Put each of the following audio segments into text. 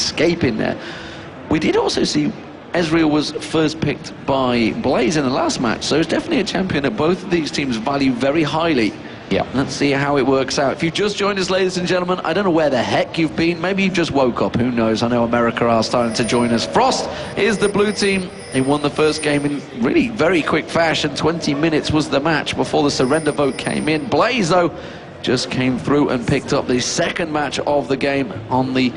escaping there. We did also see Ezreal was first picked by Blaze in the last match, so it's definitely a champion that both of these teams value very highly. Yeah. Let's see how it works out. If you've just joined us, ladies and gentlemen, I don't know where the heck you've been. Maybe you just woke up. Who knows? I know America are starting to join us. Frost is the blue team. They won the first game in really very quick fashion. 20 minutes was the match before the surrender vote came in. Blaze, though, just came through and picked up the second match of the game on the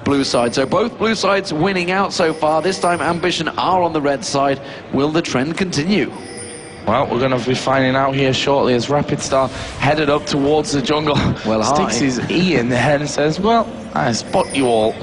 blue side. So both blue sides winning out so far. This time Ambition are on the red side. Will the trend continue? Well, we're going to be finding out here shortly as Rapid Star headed up towards the jungle. Well, sticks his E in the head and says, well, I spot you all.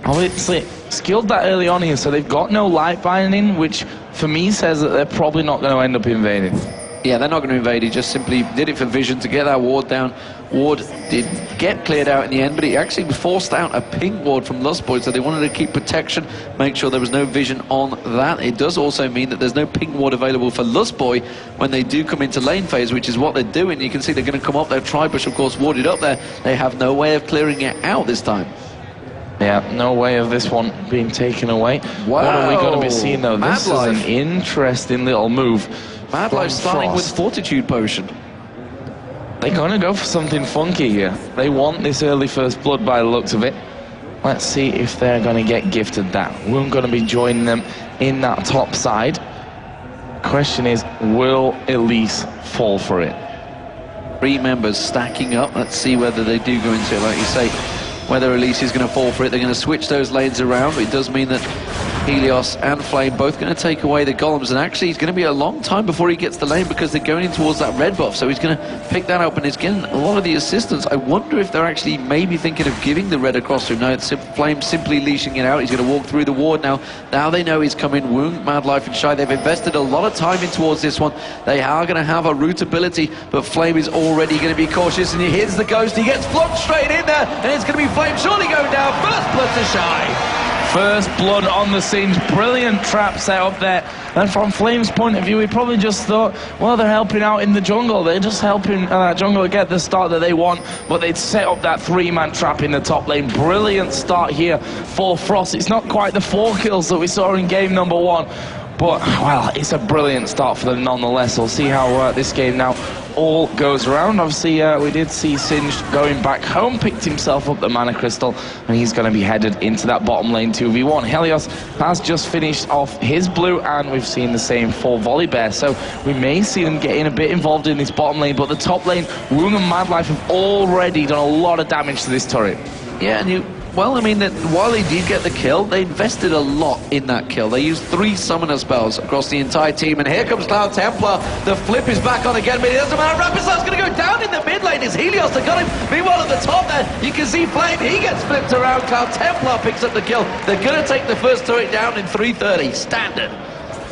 Obviously, skilled that early on here, so they've got no light binding, which for me says that they're probably not going to end up invading. Yeah, they're not going to invade. He just simply did it for vision to get that ward down. Ward did get cleared out in the end, but he actually forced out a ping ward from Lustboy, so they wanted to keep protection, make sure there was no vision on that. It does also mean that there's no ping ward available for Lustboy when they do come into lane phase, which is what they're doing. You can see they're going to come up there. Tribush, of course, warded up there. They have no way of clearing it out this time. Yeah, no way of this one being taken away. Wow. What are we going to be seeing, though? This is an interesting little move. Mad Life starting with Fortitude Potion. They're going to go for something funky here. They want this early first blood by the looks of it. Let's see if they're going to get gifted that. We're going to be joining them in that top side. Question is, will Elise fall for it? 3 members stacking up. Let's see whether they do go into it. Like you say, whether Elise is going to fall for it. They're going to switch those lanes around. It does mean that Helios and Flame both going to take away the golems, and actually it's going to be a long time before he gets the lane because they're going in towards that red buff, so he's going to pick that up and he's getting a lot of the assistance. I wonder if they're actually maybe thinking of giving the red across to him. No, it's Flame simply leashing it out. He's going to walk through the ward now. Now they know he's coming. Wound, Mad Life and Shy, they've invested a lot of time in towards this one. They are going to have a root ability, but Flame is already going to be cautious, and he hits the ghost. He gets flogged straight in there, and it's going to be Flame surely going down. First blood to Shy. First blood on the Singe. Brilliant trap set up there. And from Flame's point of view, he probably just thought, well, they're helping out in the jungle. They're just helping jungle get the start that they want. But they'd set up that 3-man trap in the top lane. Brilliant start here for Frost. It's not quite the 4 kills that we saw in game number 1. But, well, it's a brilliant start for them nonetheless. We'll see how this game now all goes around. Obviously, we did see Singe going back home, picked himself up the mana crystal, and he's going to be headed into that bottom lane 2v1. Helios has just finished off his blue, and we've seen the same for Volibear. So we may see them getting a bit involved in this bottom lane, but the top lane, Woong and Mad Life have already done a lot of damage to this turret. Yeah, and well, I mean, that while they did get the kill, they invested a lot in that kill. They used 3 summoner spells across the entire team, and here comes Cloud Templar. The flip is back on again, but it doesn't matter. Rapid Star's going to go down in the mid lane. It's Helios that got him. Meanwhile, at the top there, you can see Flame. He gets flipped around. Cloud Templar picks up the kill. They're going to take the first turret down in 3:30.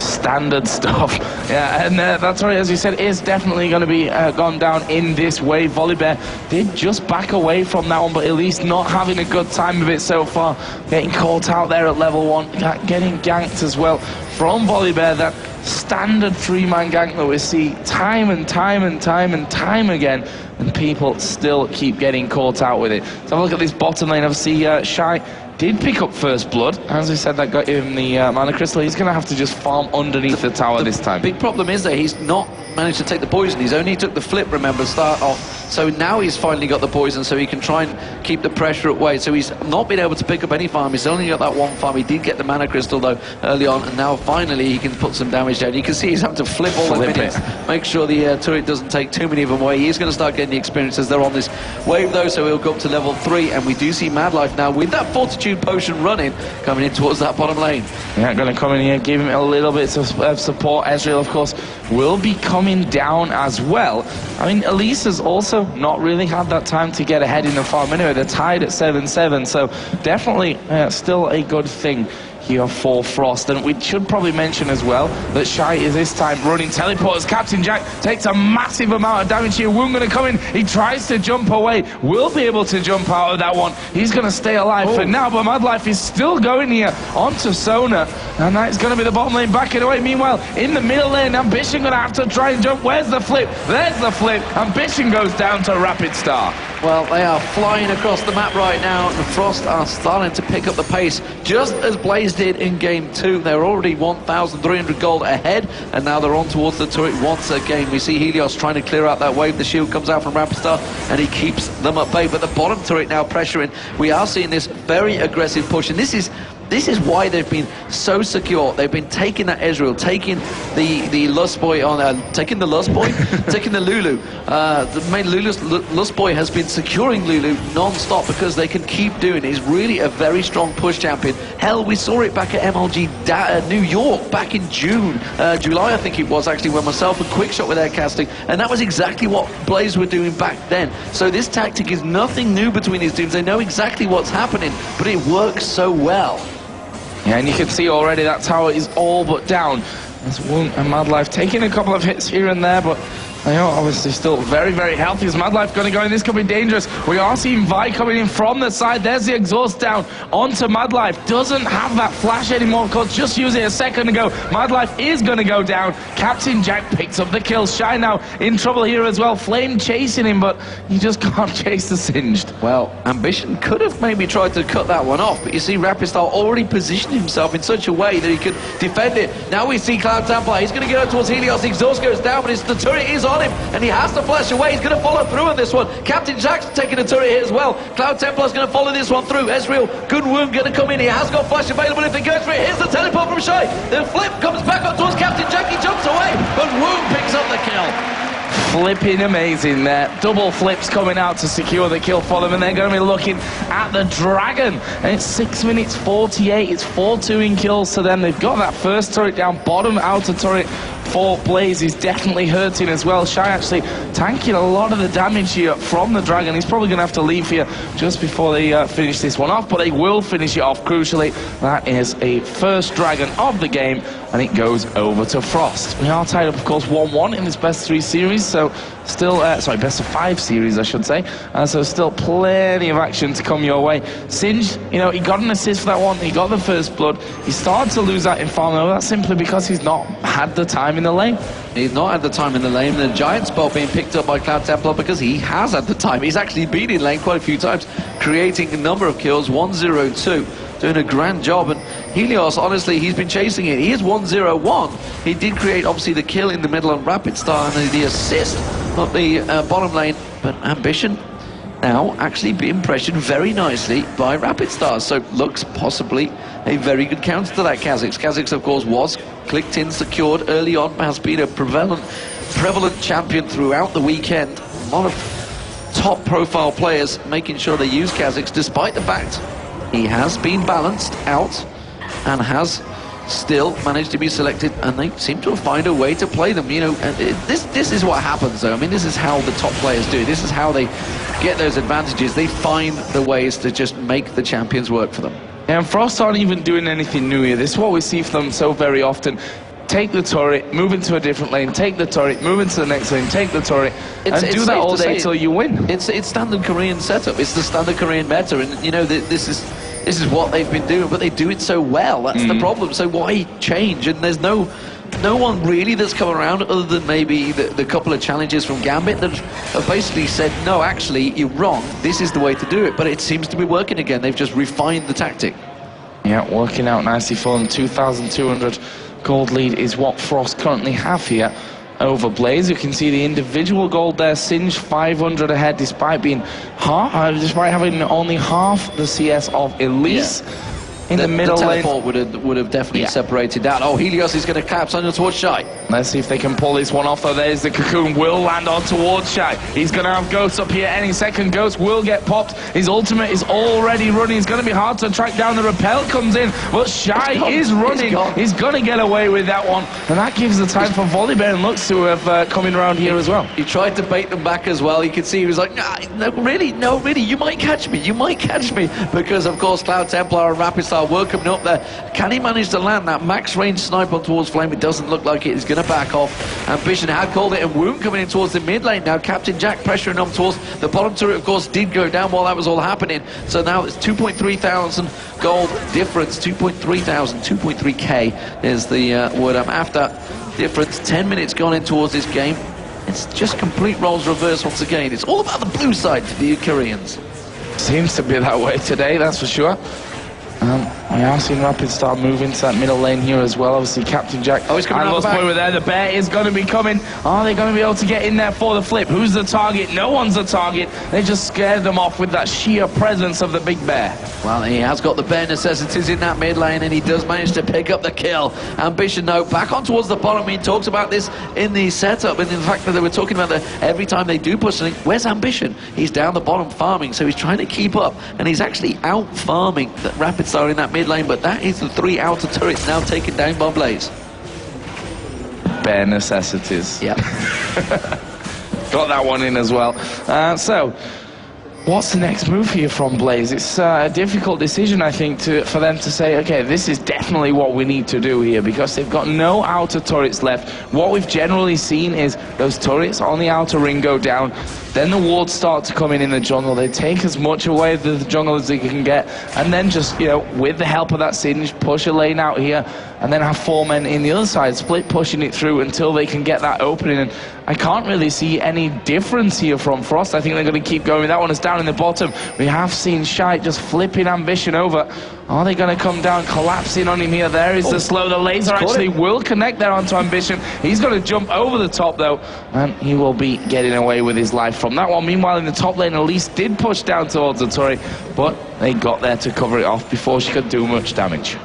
Standard stuff. Yeah, and that's right, as you said, is definitely going to be gone down in this way. Volibear did just back away from that one, but at least not having a good time of it so far. Getting caught out there at level 1, getting ganked as well from Volibear. That standard 3-man gank that we see time and time again, and people still keep getting caught out with it. So have a look at this bottom lane. Obviously, Shy did pick up first blood. As we said, that got him the mana crystal. He's going to have to just farm underneath the tower this time. Big problem is that he's not managed to take the poison. He's only took the flip, remember, start off. So now he's finally got the poison, so he can try and keep the pressure at bay. So he's not been able to pick up any farm. He's only got that 1 farm. He did get the mana crystal, though, early on, and now finally he can put some damage down. You can see he's having to flip all the minutes, make sure the turret doesn't take too many of them away. He's going to start getting the experience as they're on this wave, though, so he'll go up to level 3, and we do see Mad Life now with that Fortitude Potion running, coming in towards that bottom lane. Yeah, going to come in here, give him a little bit of support. Ezreal, of course, will be coming down as well. I mean, Elise has also not really had that time to get ahead in the farm anyway. They're tied at 7-7, so definitely still a good thing here for Frost. And we should probably mention as well that Shy is this time running teleporters. Captain Jack takes a massive amount of damage here. Woong going to come in. He tries to jump away. Will be able to jump out of that one. He's going to stay alive for now, but Mad Life is still going here onto Sona, and that's going to be the bottom lane backing away. Meanwhile, in the middle lane, Ambition going to have to try and jump. Where's the flip? There's the flip. Ambition goes down to Rapid Star. Well, they are flying across the map right now, and Frost are starting to pick up the pace, just as Blaze did in Game 2. They're already 1,300 gold ahead, and now they're on towards the turret once again. We see Helios trying to clear out that wave. The shield comes out from Rapistar, and he keeps them at bay, but the bottom turret now pressuring. We are seeing this very aggressive push, and this is why they've been so secure. They've been taking that Ezreal, taking the Lustboy on, taking the Lustboy, taking the Lulu. The main Lustboy has been securing Lulu non-stop because they can keep doing it. He's really a very strong push champion. Hell, we saw it back at MLG New York back in June, July I think it was actually, when myself and Quickshot were there casting, and that was exactly what Blaze were doing back then. So this tactic is nothing new between these teams. They know exactly what's happening, but it works so well. Yeah, and you can see already that tower is all but down. There's Wound and Madlife taking a couple of hits here and there, but they are obviously still very, very healthy. Is Madlife going to go in? This could be dangerous. We are seeing Vi coming in from the side. There's the exhaust down onto Madlife. Doesn't have that flash anymore, of course. Just used it a second ago. Madlife is going to go down. Captain Jack picks up the kill. Shy now in trouble here as well. Flame chasing him, but you just can't chase the Singed. Well, Ambition could have maybe tried to cut that one off, but you see Rapistar already positioned himself in such a way that he could defend it. Now we see Cloud Templar. He's going to get up towards Helios. The exhaust goes down, but the turret is on him, and he has to flash away. He's going to follow through on this one. Captain Jack's taking a turret here as well. Cloud Templar's going to follow this one through. Ezreal, good wound, going to come in. He has got flash available if he goes for it. Here's the teleport from Shy. The flip comes back up towards Captain Jack. He jumps away, but Wound picks up the kill. Flipping amazing there. Double flips coming out to secure the kill for them, and they're going to be looking at the Dragon. And it's 6 minutes 48. It's 4-2 in kills to them. They've got that first turret down. Bottom outer turret for Blaze is definitely hurting as well. Shy actually tanking a lot of the damage here from the Dragon. He's probably going to have to leave here just before they finish this one off, but they will finish it off crucially. That is a first Dragon of the game, and it goes over to Frost. We are tied up, of course, 1-1 in this best-of-3 series, so still, sorry, best-of-5 series, I should say. So still plenty of action to come your way. Singed, you know, he got an assist for that one. He got the first blood. He started to lose that in farm, though. That's simply because he's not had the time in the lane. He's not had the time in the lane. The giant spot being picked up by Cloud Templar because he has had the time. He's actually been in lane quite a few times, creating a number of kills, 1-0-2. Doing a grand job, and Helios, honestly, he's been chasing it. He is 1-0-1. He did create, obviously, the kill in the middle on Rapistar and the assist on the bottom lane, but Ambition now actually being pressured very nicely by Rapistar, so looks possibly a very good counter to that Kha'Zix. Kha'Zix, of course, was clicked in, secured early on, has been a prevalent champion throughout the weekend. A lot of top-profile players making sure they use Kha'Zix, despite the fact he has been balanced out and has still managed to be selected, and they seem to have found a way to play them. You know, this is what happens, though. I mean, this is how the top players do. This is how they get those advantages. They find the ways to just make the champions work for them. And Frost aren't even doing anything new here. This is what we see from them so very often. Take the turret, move into a different lane, take the turret, move into the next lane, take the turret, and do that all day till you win. It's standard Korean setup. It's the standard Korean meta, and you know, this is what they've been doing, but they do it so well. That's the problem. So why change? And there's no one really that's come around other than maybe the couple of challenges from Gambit that have basically said, no, actually, you're wrong. This is the way to do it. But it seems to be working again. They've just refined the tactic. Yeah, working out nicely for them. 2,200 gold lead is what Frost currently have here over Blaze. You can see the individual gold there. Singed 500 ahead, despite being despite having only half the CS of Elise. Yeah. In the middle lane. The teleport would have definitely separated that. Oh, Helios is going to collapse on towards Shy. Let's see if they can pull this one off, though. There's the cocoon, will land on towards Shy. He's going to have Ghost up here any second. Ghost will get popped. His ultimate is already running. It's going to be hard to track down. The repel comes in, but Shy is running. He's going to get away with that one, and that gives the time for Volibear and Lux to have coming around here as well. He tried to bait them back as well. You could see he was like, no, really, you might catch me, because, of course, Cloud Templar and Rapistar were coming up there. Can he manage to land that max range snipe on towards Flame? It doesn't look like it. He's going to back off. Ambition had called it, and Wound coming in towards the mid lane now. Captain Jack pressuring on towards the bottom turret, of course, did go down while that was all happening. So now it's 2,300 gold difference. 2.3k is the word I'm after difference. 10 minutes gone in towards this game. it's just complete roles reversed once again. It's all about the blue side for the Koreans. Seems to be that way today, that's for sure. We are seeing Rapid Star move into that middle lane here as well. Obviously, Captain Jack. Oh, he's coming out the back. Over there. The bear is going to be coming. Are they going to be able to get in there for the flip? Who's the target? No one's the target. They just scared them off with that sheer presence of the big bear. Well, he has got the bear necessities in that mid lane, and he does manage to pick up the kill. Ambition, though, back on towards the bottom. He talks about this in the setup, and in the fact that they were talking about that every time they do push something, where's Ambition? He's down the bottom farming, so he's trying to keep up, and he's actually out farming the Rapid Star in that mid lane, but that is the 3 outer turrets now taken down by Blaze. Bare necessities. Yep. Got that one in as well. So, what's the next move here from Blaze? It's a difficult decision, I think, for them to say, okay, this is definitely what we need to do here, because they've got no outer turrets left. What we've generally seen is those turrets on the outer ring go down, then the wards start to come in the jungle. They take as much away of the jungle as they can get, and then just, you know, with the help of that Singe, push a lane out here, and then have 4 men in the other side, split pushing it through until they can get that opening. And I can't really see any difference here from Frost. I think they're going to keep going. That one is down in the bottom. We have seen Shite just flipping Ambition over. Are they going to come down, collapsing on him here? There is the slow. The laser actually will connect there onto Ambition. He's going to jump over the top, though, and he will be getting away with his life from that one. Meanwhile, in the top lane, Elise did push down towards the turret, but they got there to cover it off before she could do much damage.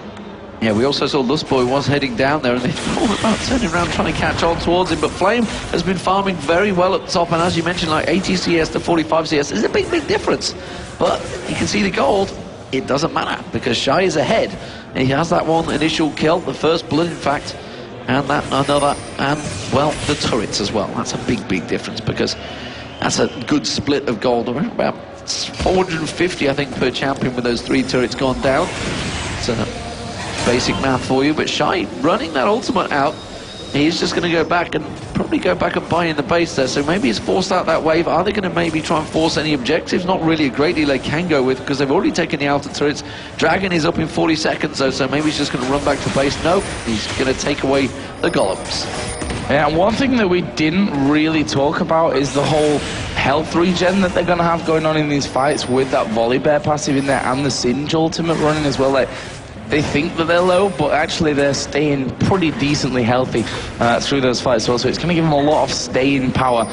Yeah, we also saw Lustboy was heading down there, and they thought about turning around trying to catch on towards him, but Flame has been farming very well at the top, and as you mentioned, like 80 CS to 45 CS is a big difference. But you can see the gold. It doesn't matter, because Shy is ahead. He has that one initial kill, the first blood, in fact, and that another, and, well, the turrets as well. That's a big difference, because that's a good split of gold, around about 450, I think, per champion with those 3 turrets gone down. So basic math for you, but Shy running that ultimate out, he's just going to go back and probably go back and buy in the base there, so maybe he's forced out that wave. Are they going to maybe try and force any objectives? Not really a great deal they can go with, because they've already taken the outer turrets. Dragon is up in 40 seconds though, so maybe he's just going to run back to base. Nope, he's going to take away the golems. Yeah, and one thing that we didn't really talk about is the whole health regen that they're going to have going on in these fights with that volley bear passive in there and the Singe ultimate running as well. Like, they think that they're low, but actually they're staying pretty decently healthy through those fights. So it's going to give them a lot of staying power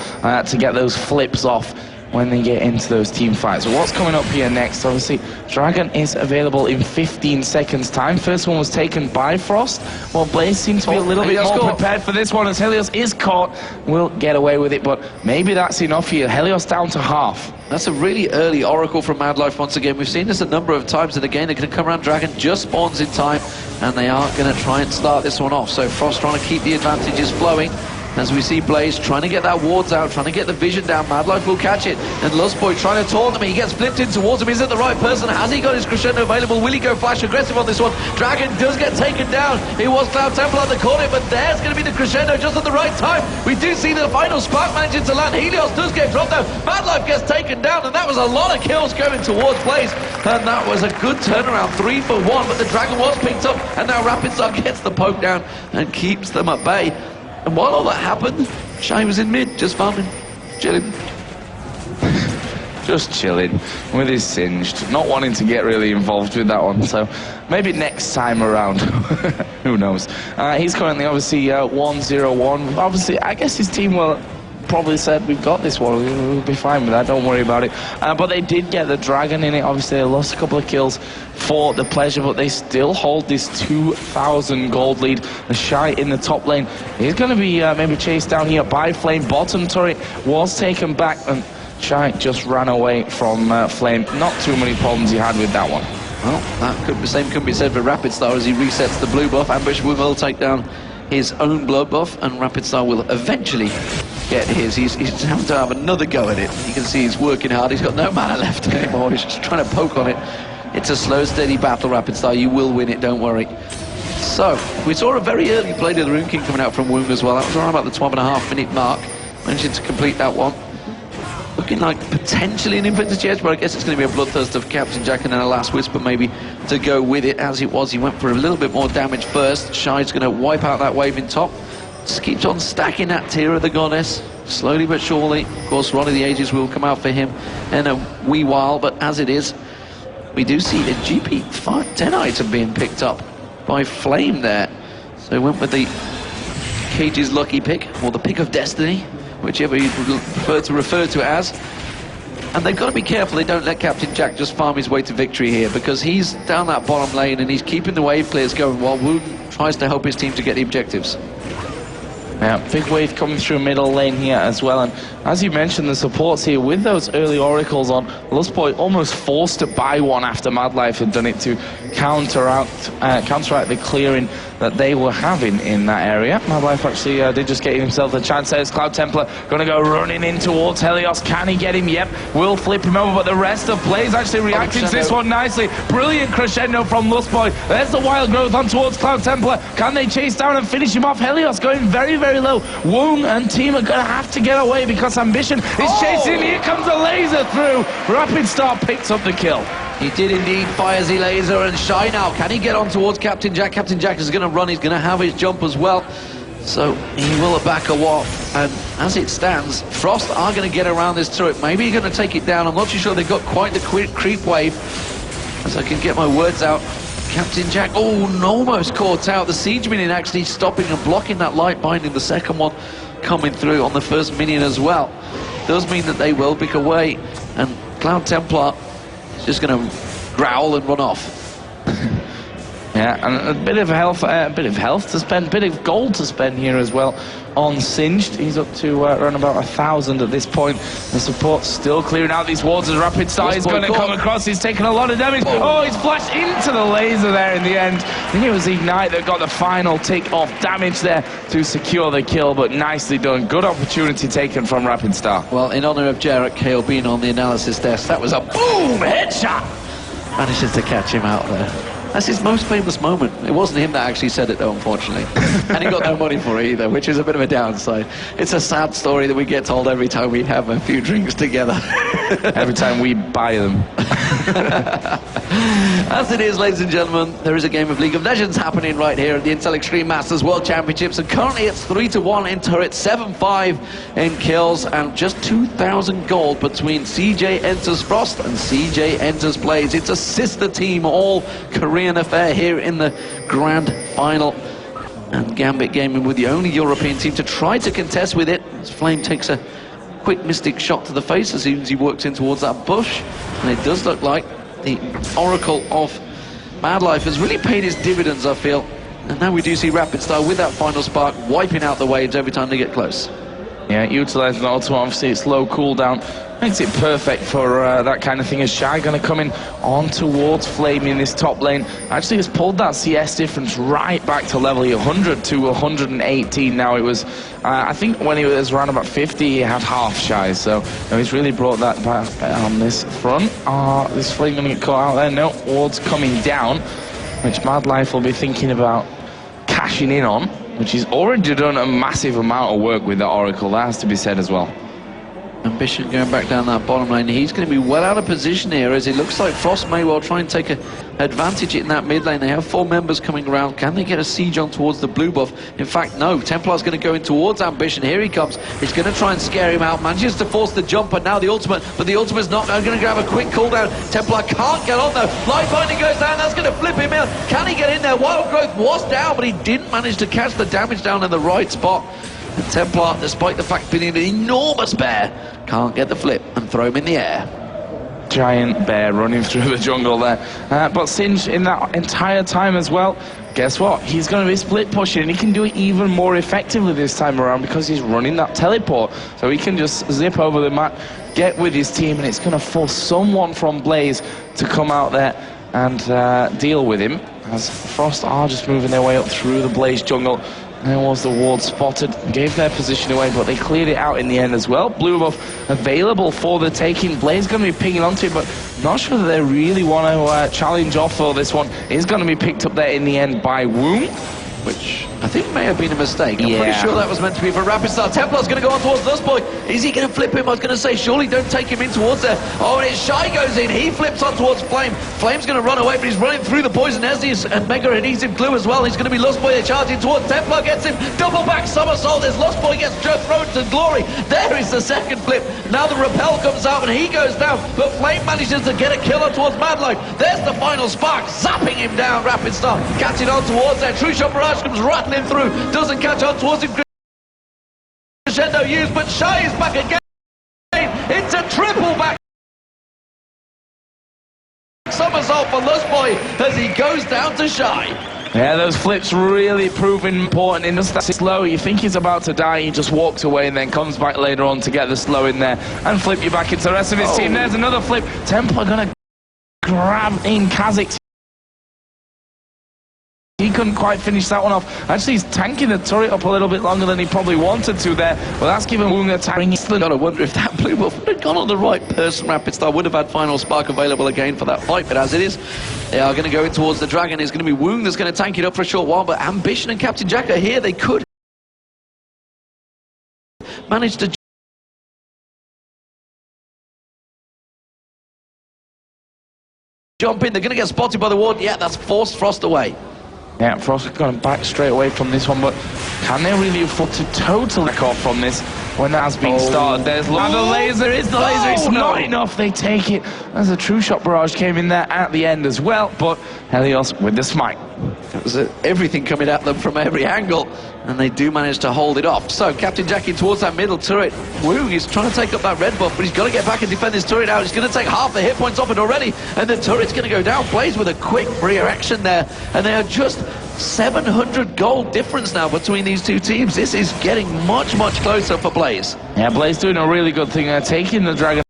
to get those flips off when they get into those team fights. So what's coming up here next? Obviously, Dragon is available in 15 seconds time. First one was taken by Frost. Well, Blaze seems to be a little bit more prepared for this one, as Helios is caught. Will get away with it, but maybe that's enough here. Helios down to half. That's a really early Oracle from Mad Life once again. We've seen this a number of times, and again, they're going to come around. Dragon just spawns in time, and they are going to try and start this one off. So Frost trying to keep the advantages flowing. As we see Blaze trying to get that wards out, trying to get the vision down. Mad Life will catch it, and Lustboy trying to taunt him. He gets flipped in towards him. Is it the right person? Has he got his crescendo available? Will he go flash aggressive on this one? Dragon does get taken down. It was Cloud Temple on the corner, but there's going to be the crescendo just at the right time. We do see the final spark managing to land. Helios does get dropped down. Mad Life gets taken down, and that was a lot of kills going towards Blaze, and that was a good turnaround, 3 for 1, but the Dragon was picked up, and now Rapid Star gets the poke down and keeps them at bay. And while all that happened, Shy was in mid, just farming, chilling. Just chilling with his Singed, not wanting to get really involved with that one, so maybe next time around. Who knows? He's currently obviously 1-0-1. Obviously, I guess his team will probably said, we've got this one, we'll be fine with that, don't worry about it. But they did get the Dragon in it. Obviously they lost a couple of kills for the pleasure, but they still hold this 2,000 gold lead. The Shy in the top lane, he's going to be maybe chased down here by Flame. Bottom turret was taken back, and Shy just ran away from Flame. Not too many problems he had with that one. Well, that same could be said for Rapid Star as he resets the blue buff. Ambush will take down his own blood buff, and Rapid Star will eventually get his. He's having to have another go at it. You can see he's working hard. He's got no mana left anymore. He's just trying to poke on it. It's a slow, steady battle, Rapid Star. You will win it, don't worry. So, we saw a very early play to the Rune King coming out from Wound as well. That was around about the 12.5-minute mark. Managing to complete that one. Looking like potentially an Infinity Edge, but I guess it's going to be a Bloodthirst of Captain Jack and then a Last Whisper maybe to go with it. As it was, he went for a little bit more damage first. Shy's going to wipe out that wave in top. Just keeps on stacking that tier of the Goddess. slowly but surely. Of course, Ronnie the Ages will come out for him in a wee while, but as it is, we do see a GP 10 item being picked up by Flame there. So he went with the Cage's lucky pick, or the pick of destiny, whichever you prefer to refer to it as. And they've got to be careful they don't let Captain Jack just farm his way to victory here, because he's down that bottom lane and he's keeping the wave clears going while Wooten tries to help his team to get the objectives. Yeah, big wave coming through middle lane here as well, and as you mentioned, the supports here with those early oracles on, Lustboy almost forced to buy one after Madlife had done it to counteract the clearing that they were having in that area. Madlife actually did just get himself a chance. There's Cloud Templar going to go running in towards Helios. Can he get him? Yep, will flip him over, but the rest of Blaze actually reacting to this one nicely. Brilliant crescendo from Lustboy. There's the wild growth on towards Cloud Templar. Can they chase down and finish him off? Helios going very, very low. Woong and team are going to have to get away because Ambition is chasing. Here comes a laser through. Rapid Star picks up the kill. He did indeed fire the laser, and Shy now, can he get on towards Captain Jack? Captain Jack is going to run, he's going to have his jump as well. So he will back a walk, and as it stands, Frost are going to get around this turret. Maybe he's going to take it down. I'm not too sure they've got quite the creep wave. As I can get my words out, Captain Jack, almost caught out. The siege minion actually stopping and blocking that light binding. The second one coming through on the first minion as well. Does mean that they will pick away, and Cloud Templar is just going to growl and run off. Yeah, and a bit of health to spend, a bit of gold to spend here as well on Singed. He's up to around about 1,000 at this point. The support's still clearing out these wards as Rapid Star is going to come across. He's taking a lot of damage. Oh, he's flashed into the laser there in the end. I think it was Ignite that got the final tick off damage there to secure the kill, but nicely done. Good opportunity taken from Rapid Star. Well, in honor of Jarrett Kale being on the analysis desk, that was a boom headshot. Manages to catch him out there. That's his most famous moment. It wasn't him that actually said it, though, unfortunately. And he got no money for it either, which is a bit of a downside. It's a sad story that we get told every time we have a few drinks together. Every time we buy them. As it is, ladies and gentlemen, there is a game of League of Legends happening right here at the Intel Extreme Masters World Championships, and currently it's 3-1 in turret, 7-5 in kills, and just 2,000 gold between CJ enters Frost and CJ enters Blaze. It's a sister team, all Korean affair here in the grand final. And Gambit Gaming with the only European team to try to contest with it, as Flame takes a quick mystic shot to the face as soon as he works in towards that bush. And it does look like the Oracle of Madlife has really paid its dividends, I feel. And now we do see Rapid Star with that final spark wiping out the waves every time they get close. Yeah, utilising the ultimate, obviously it's low cooldown. Makes it perfect for that kind of thing. As Shy going to come in on towards Flame in this top lane. Actually has pulled that CS difference right back to level 100 to 118 now. It was, I think when he was around about 50, he had half Shy. So he's really brought that back on this front. This Flame going to get caught out there. No, wards coming down, which Madlife will be thinking about cashing in on, which he's already done a massive amount of work with the Oracle. That has to be said as well. Ambition going back down that bottom lane. He's going to be well out of position here, as it looks like Frost may well try and take an advantage in that mid lane. They have 4 members coming around. Can they get a siege on towards the blue buff? In fact, no. Templar's going to go in towards Ambition. Here he comes. He's going to try and scare him out. Manages to force the jump, and now the ultimate. But the ultimate's not going to grab a quick cooldown. Templar can't get on though. Light binding goes down. That's going to flip him out. Can he get in there? Wild Growth was down, but he didn't manage to catch the damage down in the right spot. And Templar, despite the fact being an enormous bear, can't get the flip and throw him in the air. Giant bear running through the jungle there. But Singe in that entire time as well, guess what? He's going to be split pushing, and he can do it even more effectively this time around because he's running that teleport. So he can just zip over the map, get with his team, and it's going to force someone from Blaze to come out there and deal with him, as Frost are just moving their way up through the Blaze jungle. There was the ward spotted, gave their position away, but they cleared it out in the end as well. Blue buff available for the taking. Blaze going to be pinging onto it, but not sure that they really want to challenge off for this one. Is going to be picked up there in the end by Woong. which I think may have been a mistake. I'm pretty sure that was meant to be for Rapid Star. Templar's going to go on towards Lustboy. Is he going to flip him? I was going to say, surely don't take him in towards there. Oh, and it's Shy goes in. He flips on towards Flame. Flame's going to run away, but he's running through the Poison Ezdius and Mega Adhesive Glue as well. He's going to be Lustboy. They're charging towards Templar. Gets him. Double back somersault. There's Lustboy gets thrown to glory. There is the second flip. Now the Repel comes out and he goes down, but Flame manages to get a killer towards Madlife. There's the final spark, zapping him down. Rapid Star catching on towards there. True Shot Barrage comes rattling through, doesn't catch on towards him. Crescendo used, but Shy is back again. It's a triple back somersault for Lustboy as he goes down to Shy. Yeah, those flips really proving important in just that slow. You think he's about to die, he just walks away and then comes back later on to get the slow in there and flip you back into the rest of his team. There's another flip. Templar gonna grab in Kha'Zix. He couldn't quite finish that one off. Actually, he's tanking the turret up a little bit longer than he probably wanted to there. Well, that's given Woong a time. Still got to wonder if that blue buff would have gone on the right person. Rapid Star would have had final spark available again for that fight, but as it is, they are going to go in towards the Dragon. It's going to be Woong that's going to tank it up for a short while, but Ambition and Captain Jack are here. They could manage to jump in. They're going to get spotted by the ward. Yeah, that's forced Frost away. Yeah, Frost is going back straight away from this one, but can they really afford to totally back off from this when that has been started? There's the laser, it's not enough, they take it. As a True Shot Barrage came in there at the end as well, but Helios with the smite. It was everything coming at them from every angle, and they do manage to hold it off. So Captain Jackie towards that middle turret. Woong is trying to take up that red buff, but he's got to get back and defend this turret out. He's going to take half the hit points off it already, and the turret's going to go down. Blaze with a quick reaction there, and they are just 700 gold difference now between these two teams. This is getting much, much closer for Blaze. Yeah, Blaze doing a really good thing there, taking the Dragon,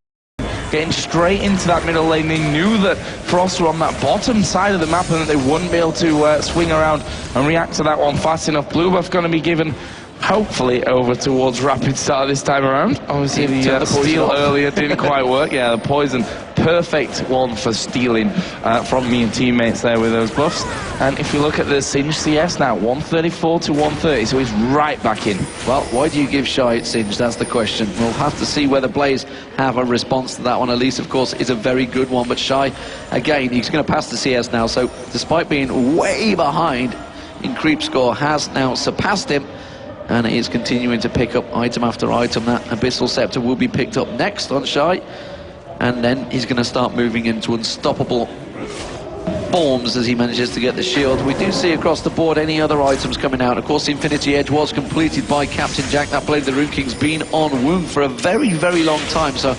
getting straight into that middle lane. They knew that Frost were on that bottom side of the map and that they wouldn't be able to swing around and react to that one fast enough. Blue buff going to be given, hopefully, over towards Rapid Star this time around. Obviously, the steal earlier didn't quite work. Yeah, the poison, perfect one for stealing from me and teammates there with those buffs. And if you look at the Singe CS now, 134 to 130, so he's right back in. Well, why do you give Shy Singe? That's the question. We'll have to see whether Blaze have a response to that one. Elise, of course, is a very good one, but Shy, again, he's going to pass the CS now, so despite being way behind in creep score, has now surpassed him, and is continuing to pick up item after item. That Abyssal Scepter will be picked up next on Shy, and then he's going to start moving into unstoppable forms as he manages to get the shield. We do see across the board any other items coming out. Of course, the Infinity Edge was completed by Captain Jack. That Blade of the Rune King's been on Woong for a very, very long time, so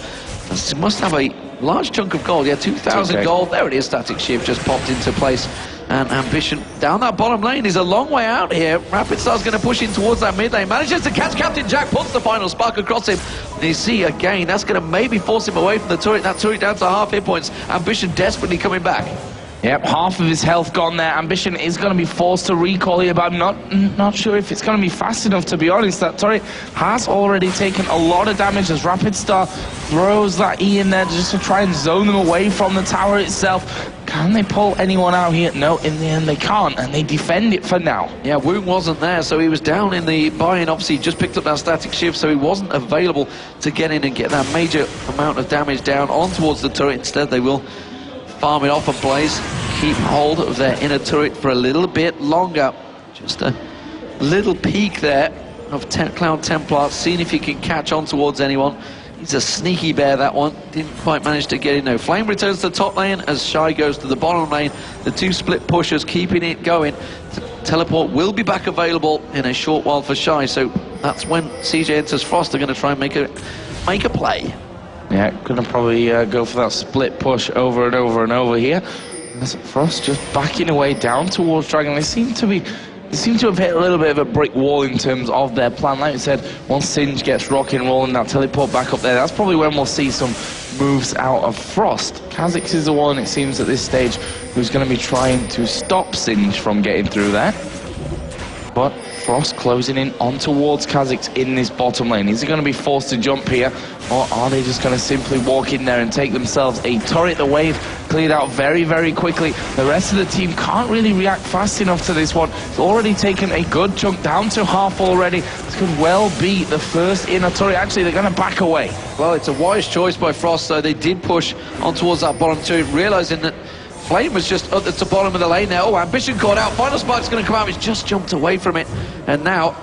this must have a large chunk of gold. Yeah, 2,000 gold. There it is, Static Shift just popped into place. And Ambition down that bottom lane is a long way out here. Rapid Star's going to push in towards that mid lane. Manages to catch Captain Jack, puts the final spark across him. And you see again, that's going to maybe force him away from the turret. That turret down to half hit points. Ambition desperately coming back. Yep, half of his health gone there. Ambition is going to be forced to recall here, but I'm not sure if it's going to be fast enough, to be honest. That turret has already taken a lot of damage as Rapid Star throws that E in there just to try and zone them away from the tower itself. Can they pull anyone out here? No, in the end they can't, and they defend it for now. Yeah, Woong wasn't there, so he was down in the buy-in. Obviously, he just picked up that Static Shift, so he wasn't available to get in and get that major amount of damage down on towards the turret. Instead, they will farm it off and Blaze keep hold of their inner turret for a little bit longer. Just a little peek there of Cloud Templar, seeing if he can catch on towards anyone. He's a sneaky bear, that one. Didn't quite manage to get in. No, Flame returns to the top lane as Shy goes to the bottom lane. The two split pushers keeping it going. Teleport will be back available in a short while for Shy, so that's when CJ enters Frost. They're going to try and make a play. Yeah, gonna probably go for that split push over and over and over here. As Frost just backing away down towards Dragon. They seem to have hit a little bit of a brick wall in terms of their plan. Like I said, once Singe gets rocking and rolling, that teleport back up there, that's probably when we'll see some moves out of Frost. Kha'Zix is the one, it seems, at this stage, who's going to be trying to stop Singe from getting through there. But Frost closing in on towards Kha'Zix in this bottom lane. Is he going to be forced to jump here, or are they just going to simply walk in there and take themselves a turret? The wave cleared out very, very quickly. The rest of the team can't really react fast enough to this one. It's already taken a good chunk, down to half already. This could well be the first inner turret. Actually, they're going to back away. Well, it's a wise choice by Frost, so they did push on towards that bottom two, realising that Flame was just at the bottom of the lane there. Oh, Ambition caught out. Final Spark's going to come out. He's just jumped away from it. And now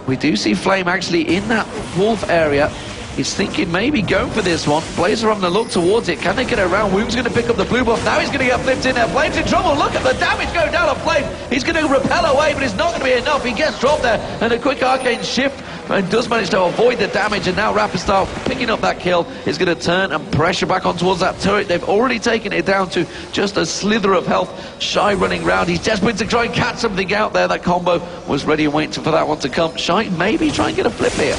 we do see Flame actually in that wolf area. He's thinking maybe going for this one. Blaze are on the look towards it. Can they get around? Womb's going to pick up the blue buff. Now he's going to get flipped in there. Flame's in trouble. Look at the damage going down on Flame. He's going to repel away, but it's not going to be enough. He gets dropped there. And a quick arcane shift and does manage to avoid the damage. And now Rapistar picking up that kill is going to turn and pressure back on towards that turret. They've already taken it down to just a slither of health. Shy running round. He's desperate to try and catch something out there. That combo was ready and waiting for that one to come. Shy maybe try and get a flip here.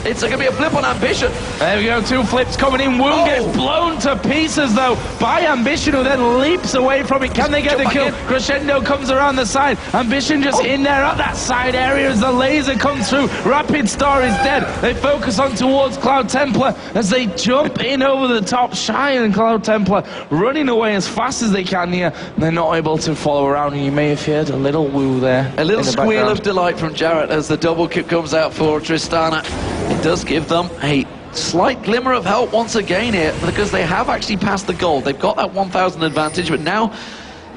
It's going to be a flip on Ambition. There we go, two flips coming in. Wound gets blown to pieces, though, by Ambition, who then leaps away from it. Can they get the kill? Crescendo comes around the side. Ambition just in there at that side area as the laser comes through. Rapid Star is dead. They focus on towards Cloud Templar as they jump in over the top. Shy and Cloud Templar running away as fast as they can here. They're not able to follow around, and you may have heard a little woo there. A little squeal of delight from Jarrett as the double kick comes out for Tristana. It does give them a slight glimmer of hope once again here, because they have actually passed the goal. They've got that 1,000 advantage, but now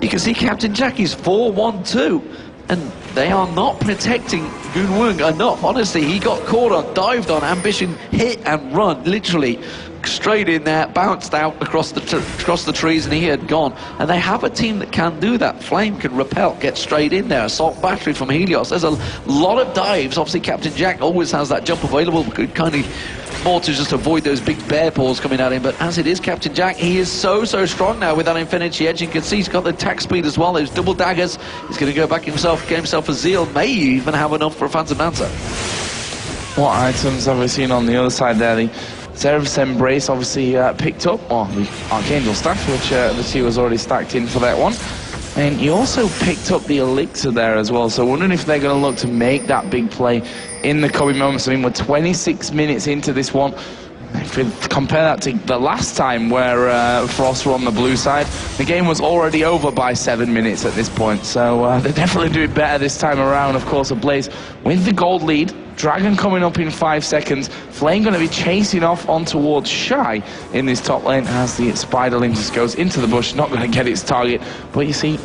you can see Captain Jackie's 4-1-2, and they are not protecting Gunwung enough. Honestly, he got caught on, dived on, Ambition hit and run, literally straight in there, bounced out across the trees, and he had gone. And they have a team that can do that. Flame can repel, get straight in there. Assault Battery from Helios. There's a lot of dives. Obviously, Captain Jack always has that jump available, could kind of more to just avoid those big bear paws coming at him. But as it is, Captain Jack, he is so strong now with that Infinity Edge. You can see he's got the attack speed as well. Those double daggers. He's going to go back himself, get himself a Zeal. May even have enough for a Phantom Dancer. What items have we seen on the other side there? The Zerev's Embrace obviously picked up, or the Archangel Staff, which the team was already stacked in for that one. And he also picked up the Elixir there as well, so wondering if they're going to look to make that big play in the coming moments. I mean, we're 26 minutes into this one. If we compare that to the last time where Frost were on the blue side, the game was already over by 7 minutes at this point, so they're definitely doing better this time around. Of course, Ablaze with the gold lead. Dragon coming up in 5 seconds. Flame going to be chasing off on towards Shy in this top lane as the Spiderling just goes into the bush, not going to get its target. But you see,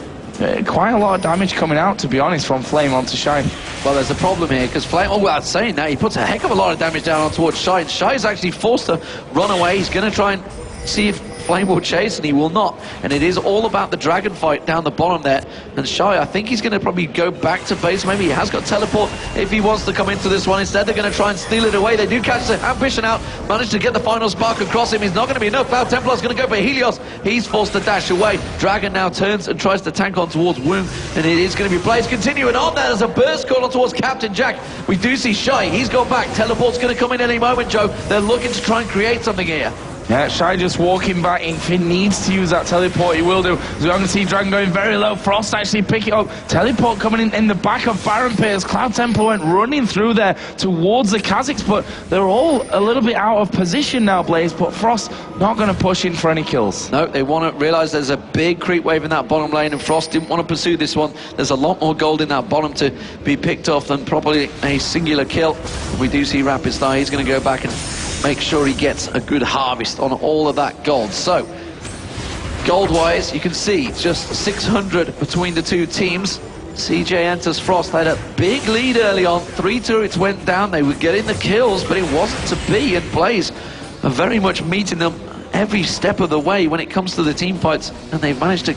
quite a lot of damage coming out, to be honest, from Flame onto Shy. Well, there's a problem here, because Flame, well, saying that, he puts a heck of a lot of damage down on towards Shy. Shy is actually forced to run away. He's going to try and see if Flame will chase, and he will not. And it is all about the dragon fight down the bottom there. And Shy, I think he's going to probably go back to base. Maybe he has got teleport if he wants to come into this one. Instead, they're going to try and steal it away. They do catch the Ambition out, manage to get the final spark across him. He's not going to be enough. Cloud Templar's going to go for Helios. He's forced to dash away. Dragon now turns and tries to tank on towards Womb, and it is going to be Blaze continuing on there. There's a burst call on towards Captain Jack. We do see Shy. He's gone back. Teleport's going to come in any moment, Joe. They're looking to try and create something here. Yeah, Shy just walking back. If he needs to use that teleport, he will do. As we can see Dragon going very low. Frost actually picking up. Teleport coming in the back of Baron Pit. Cloud Temple went running through there towards the Kha'Zix, but they're all a little bit out of position now, Blaze. But Frost not going to push in for any kills. No, they want to realise there's a big creep wave in that bottom lane, and Frost didn't want to pursue this one. There's a lot more gold in that bottom to be picked off than probably a singular kill. We do see Rapistar. He's going to go back and make sure he gets a good harvest on all of that gold. So, gold-wise, you can see just 600 between the two teams. CJ enters Frost, had a big lead early on. 3 turrets went down, they were getting the kills, but it wasn't to be, and Blaze are very much meeting them every step of the way when it comes to the team fights, and they've managed to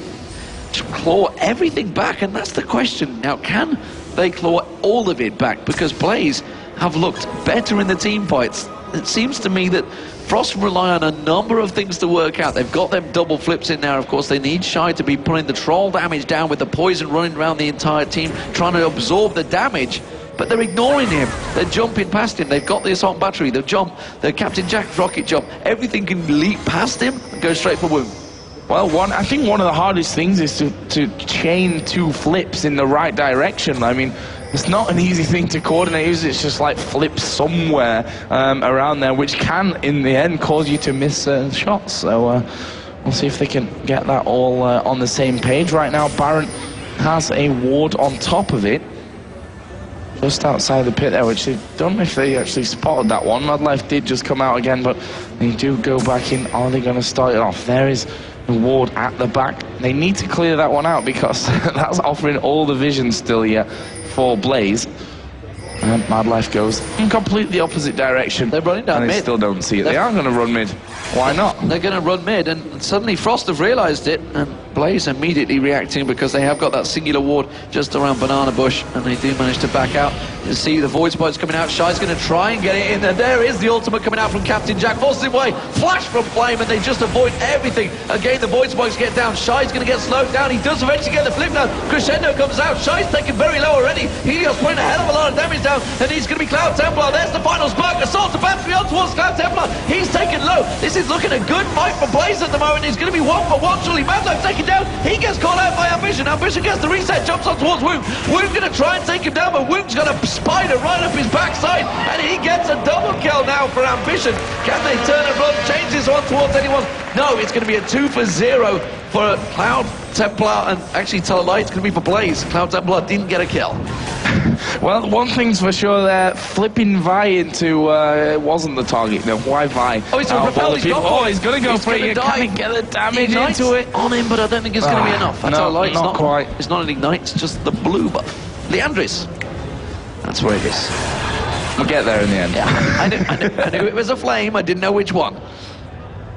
claw everything back, and that's the question. Now, can they claw all of it back? Because Blaze have looked better in the team fights. It seems to me that Frost rely on a number of things to work out. They've got them double flips in there. Of course, they need Shy to be putting the troll damage down with the poison running around the entire team, trying to absorb the damage. But they're ignoring him. They're jumping past him. They've got the assault battery, the jump, the Captain Jack's rocket jump. Everything can leap past him and go straight for Womb. Well, I think one of the hardest things is to chain 2 flips in the right direction. I mean, it's not an easy thing to coordinate. It's just like flips somewhere around there, which can, in the end, cause you to miss shots. So we'll see if they can get that all on the same page. Right now, Baron has a ward on top of it, just outside the pit there, which I don't know if they actually spotted that one. Madlife did just come out again, but they do go back in. Are they going to start it off? There is the ward at the back. They need to clear that one out because that's offering all the vision still here for Blaze. And Madlife goes in completely opposite direction. They're running down and mid. They still don't see it. They are going to run mid. Why not? They're going to run mid, and suddenly Frost have realised it, and Blaze immediately reacting because they have got that singular ward just around Banana Bush, and they do manage to back out. You see the Void Spike's coming out. Shy's going to try and get it in there. There is the ultimate coming out from Captain Jack. Forces him away. Flash from Flame, and they just avoid everything. Again, the Void Spikes get down. Shy's going to get slowed down. He does eventually get the flip down. Crescendo comes out. Shy's taken very low already. Helios putting a hell of a lot of damage down, and he's going to be Cloud Templar. There's the final spark. Assault to battery on towards Cloud Templar. He's taken low. This is looking a good fight for Blaze at the moment. It's going to be 1-for-1. Surely Madlife taken down. He gets called out by Ambition. Ambition gets the reset. Jumps on towards Woong. Woong's going to try and take him down, but Woong's got a spider right up his backside, and he gets a double kill now for Ambition. Can they turn and run? Change this one towards anyone? No, it's going to be a 2-for-0 for Cloud Templar, and actually tell a lie, it's going to be for Blaze. Cloud Templar didn't get a kill. Well, one thing's for sure there, flipping Vi into, it wasn't the target, no, why Vi? Oh, he's going to repel, he's going to go for it, can he get the damage into it? On him, but I don't think it's going to be enough. That's no, a lie. not quite. It's not an ignite, it's just the blue buff. Leandris. That's where it is. We'll get there in the end. Yeah, I knew it was a flame, I didn't know which one.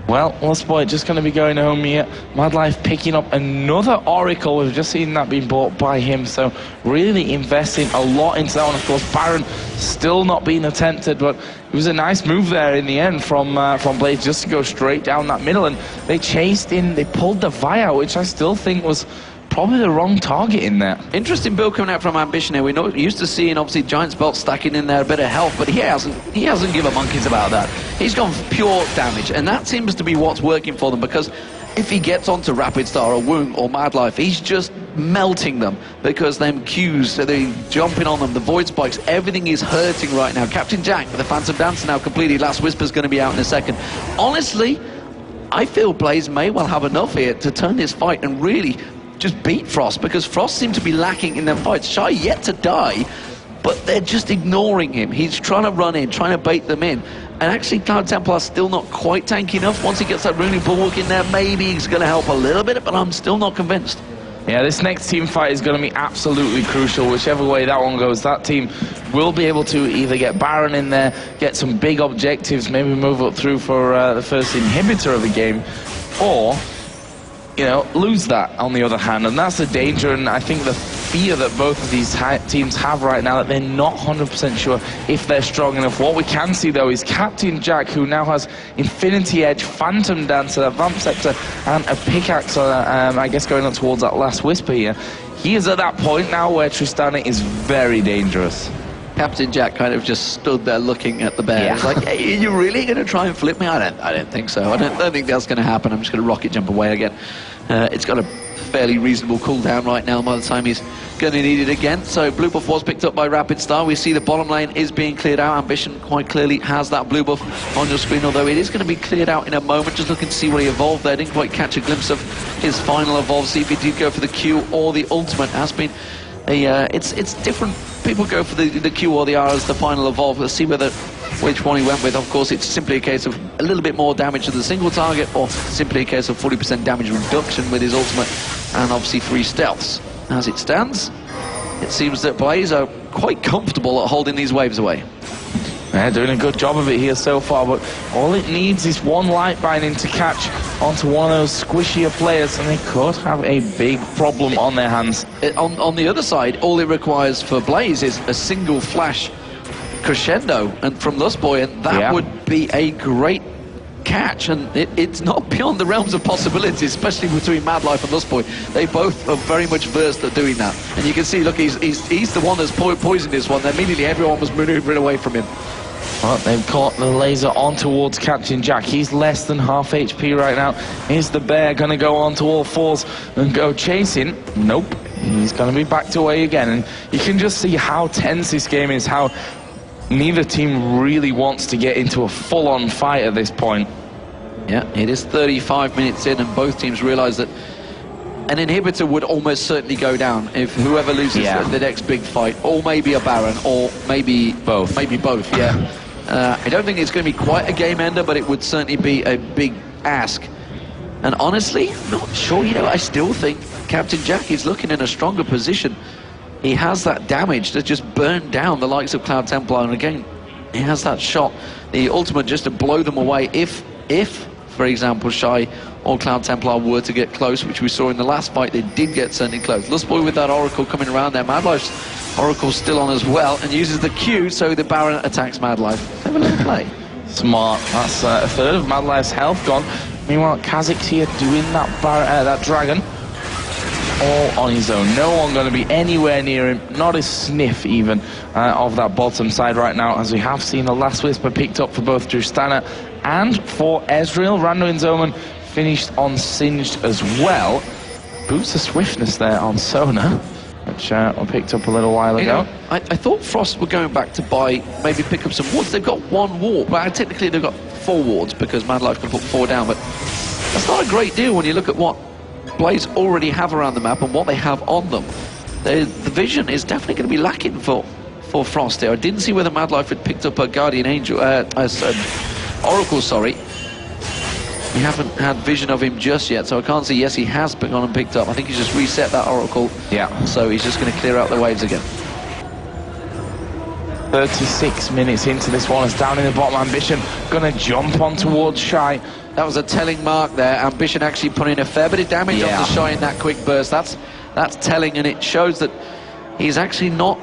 Well, Lost Boy just going to be going home here. Madlife picking up another Oracle. We've just seen that being bought by him, so really investing a lot into that one. Of course, Baron still not being attempted, but it was a nice move there in the end from Blaze just to go straight down that middle, and they chased in, they pulled the Vi out, which I still think was probably the wrong target in there. Interesting build coming out from Ambition here. We're not used to seeing, obviously, Giant's Belt stacking in there a bit of health, but he hasn't given monkeys about that. He's gone pure damage, and that seems to be what's working for them, because if he gets onto Rapid Star or Woong or Madlife, he's just melting them, because them Qs, they're jumping on them, the Void Spikes, everything is hurting right now. Captain Jack with the Phantom Dancer now completed. Last Whisper's going to be out in a second. Honestly, I feel Blaze may well have enough here to turn this fight and really just beat Frost, because Frost seemed to be lacking in their fights. Shy yet to die, but they're just ignoring him. He's trying to run in, trying to bait them in. And actually, Cloud Templar's still not quite tanky enough. Once he gets that Runic Bulwark in there, maybe he's going to help a little bit, but I'm still not convinced. Yeah, this next team fight is going to be absolutely crucial. Whichever way that one goes, that team will be able to either get Baron in there, get some big objectives, maybe move up through for the first inhibitor of the game, or, you know, lose that on the other hand. And that's the danger, and I think the fear that both of these teams have right now, that they're not 100% sure if they're strong enough. What we can see, though, is Captain Jack, who now has Infinity Edge, Phantom Dancer, Vamp Scepter, and a pickaxe, I guess going up towards that last Whisper here. He is at that point now where Tristana is very dangerous. Captain Jack kind of just stood there looking at the bear. Yeah. He's like, hey, are you really going to try and flip me? I don't think so. I don't think that's going to happen. I'm just going to rocket jump away again. It's got a fairly reasonable cooldown right now by the time he's going to need it again. So blue buff was picked up by Rapid Star. We see the bottom lane is being cleared out. Ambition quite clearly has that blue buff on your screen, although it is going to be cleared out in a moment. Just looking to see what he evolved there. Didn't quite catch a glimpse of his final evolve. See if he did go for the Q or the ultimate. Has been it's different. People go for the Q or the R as the final evolve. Let's see which one he went with. Of course, it's simply a case of a little bit more damage to the single target, or simply a case of 40% damage reduction with his ultimate, and obviously 3 stealths. As it stands, it seems that Blaze are quite comfortable at holding these waves away. They're doing a good job of it here so far, but all it needs is one light binding to catch onto one of those squishier players, and they could have a big problem on their hands. On the other side, all it requires for Blaze is a single flash crescendo and from Lustboy, and that would be a great catch, and it's not beyond the realms of possibilities, especially between Madlife and Lustboy. They both are very much versed at doing that, and you can see, look, he's the one that's poisoned this one. Immediately everyone was maneuvering away from him. Well, they've caught the laser on towards Captain Jack. He's less than half HP right now. Is the bear going to go on to all fours and go chasing? Nope. He's going to be backed away again. And you can just see how tense this game is, how neither team really wants to get into a full-on fight at this point. Yeah, it is 35 minutes in, and both teams realise that an inhibitor would almost certainly go down if whoever loses the next big fight, or maybe a Baron, or maybe both. Maybe both, yeah. I don't think it's going to be quite a game ender, but it would certainly be a big ask. And honestly, not sure, you know, I still think Captain Jack is looking in a stronger position. He has that damage to just burn down the likes of Cloud Templar, and again, he has that shot, the ultimate, just to blow them away if, for example, Shy or Cloud Templar were to get close, which we saw in the last fight. They did get certainly close. Lustboy with that Oracle coming around there. Madlife's Oracle still on as well, and uses the Q, so the Baron attacks Madlife. Have a little play. Smart. That's a third of Madlife's health gone. Meanwhile, Kha'Zix here doing that dragon all on his own. No one going to be anywhere near him, not a sniff even of that bottom side right now, as we have seen the last Whisper picked up for both Drustana and for Ezreal. Randuin's Omen finished on Singed as well. Boosts the swiftness there on Sona, which I picked up a little while ago. Know, I thought Frost were going back to buy, maybe pick up some wards. They've got one ward, but technically they've got 4 wards because Madlife can put 4 down, but that's not a great deal when you look at what Blaze already have around the map and what they have on them. The vision is definitely going to be lacking for Frost here. I didn't see whether Madlife had picked up a Guardian Angel, Oracle, sorry. We haven't had vision of him just yet, so I can't see. Yes, he has gone and picked up. I think he's just reset that Oracle. Yeah. So he's just going to clear out the waves again. 36 minutes into this one. It's down in the bottom. Ambition going to jump on towards Shy. That was a telling mark there. Ambition actually putting a fair bit of damage on the Shy in that quick burst. That's telling, and it shows that he's actually not